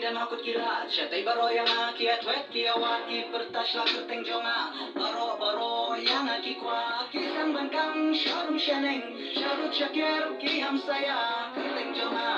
Dan hakut kira Syatai baro yang aki atwet kia waki Pertas lah kerteng jonga Baro yang aki kwa Kisang bangkang syarum syaneng Syarut syakir ki ham saya Kerteng jonga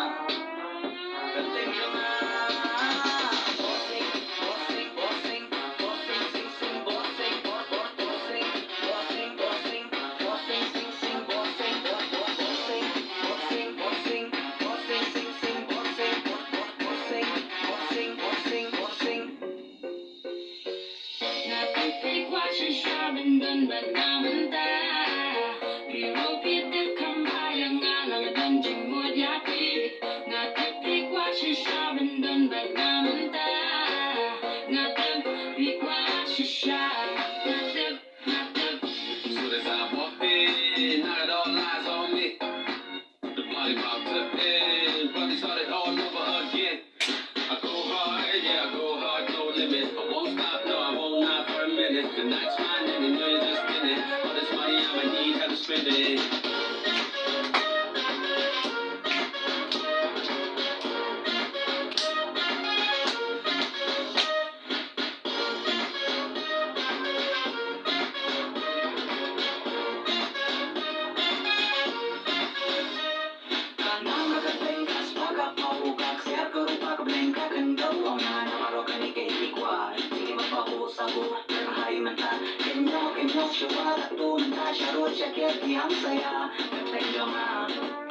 The night's mine and you know you're just in it. All this money I might need, have to spend it. Syawal tu mentah syarut syakir ki ham saya Kerteng jonga